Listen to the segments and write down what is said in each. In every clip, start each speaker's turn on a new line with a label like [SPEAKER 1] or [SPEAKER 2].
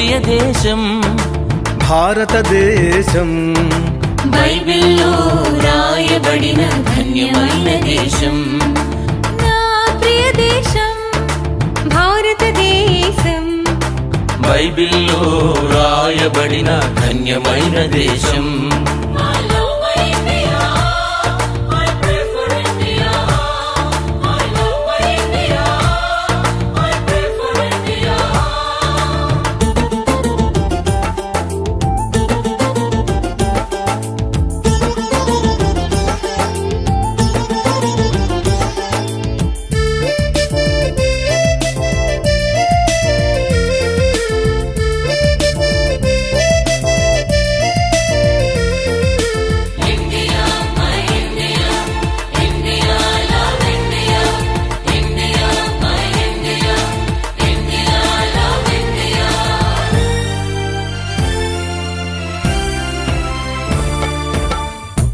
[SPEAKER 1] ప్రియ దేశం
[SPEAKER 2] భారతదేశం.
[SPEAKER 1] బైబిల్లో రాయబడిన ధన్యమైన దేశం.
[SPEAKER 3] నా ప్రియ దేశం భారతదేశం.
[SPEAKER 1] బైబిల్లో రాయబడిన ధన్యమైన దేశం.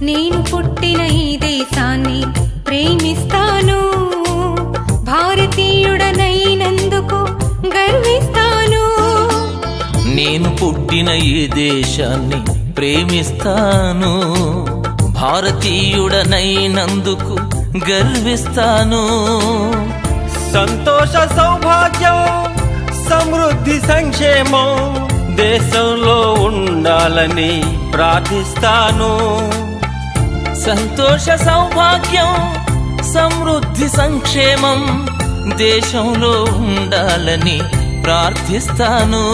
[SPEAKER 3] నేను పుట్టిన ఈ దేశాన్ని ప్రేమిస్తాను. భారతీయుడనైనందుకు గర్విస్తాను.
[SPEAKER 1] నేను పుట్టిన ఈ దేశాన్ని ప్రేమిస్తాను. భారతీయుడనైనందుకు గర్విస్తాను.
[SPEAKER 2] సంతోష సౌభాగ్యం సమృద్ధి సంక్షేమం దేశంలో ఉండాలని ప్రార్థిస్తాను.
[SPEAKER 1] సంతోష సౌభాగ్యం సమృద్ధి సంక్షేమం దేశంలో ఉండాలని ప్రార్థిస్తాను.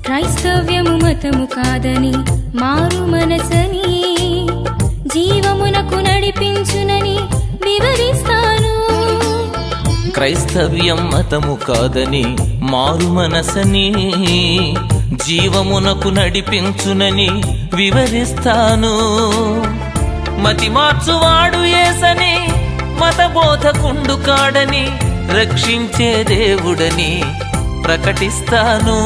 [SPEAKER 3] క్రైస్తవ్యము మతము కాదని మారు మనసని జీవమునకు నడిపించునని వివరిస్తాను.
[SPEAKER 1] క్రైస్తవ్యం మతము కాదని మారు మనసని జీవమునకు నడిపించునని వివరిస్తాను. మతి మార్చువాడు యేసని మత బోధకుండు కాడని రక్షించే దేవుడని ప్రకటిస్తాను.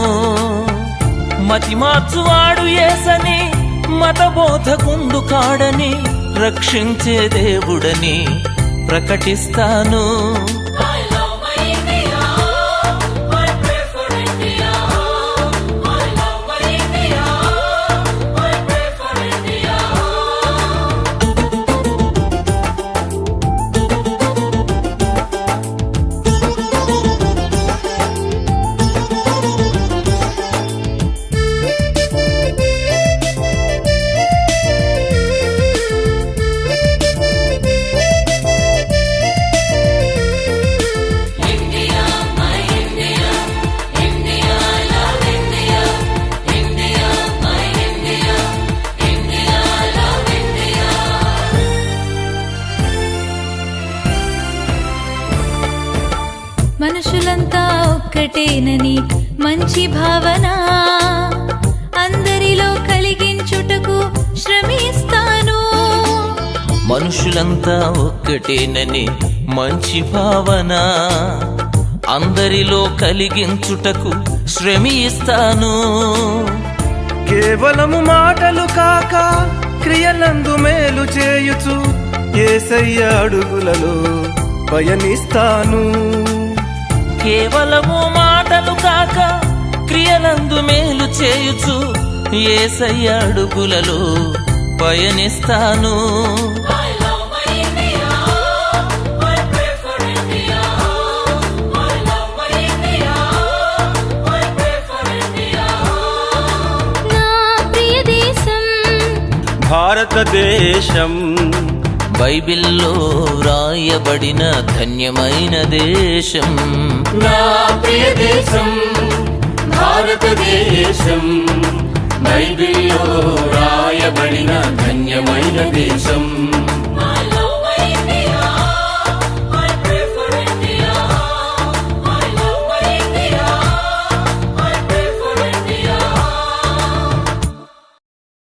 [SPEAKER 1] మతి మార్చువాడు యేసని మత బోధకుండు కాడని రక్షించే దేవుడని ప్రకటిస్తాను.
[SPEAKER 3] మనుషులంతా ఒక్కటేనని మంచి భావన అందరిలో కలిగించుటకు శ్రమిస్తాను.
[SPEAKER 1] మనుషులంతా ఒక్కటేనని మంచి భావన అందరిలో కలిగించుటకు శ్రమిస్తాను.
[SPEAKER 2] కేవలము మాటలు కాక క్రియలందు మేలు చేయుచు యేసయ్య అడుగులలో పయనిస్తాను.
[SPEAKER 1] కేవలము మాటలు కాక క్రియలందు మేలు చేయుచు యేసయ్య అడుగులలో పయనిస్తాను.
[SPEAKER 3] నా ప్రియ దేశం
[SPEAKER 2] భారతదేశం.
[SPEAKER 1] బైబిల్లో రాయబడిన ధన్యమైన దేశం.
[SPEAKER 2] నా ప్రియ దేశం భారతదేశం.
[SPEAKER 4] బైబిల్లో రాయబడిన ధన్యమైన దేశం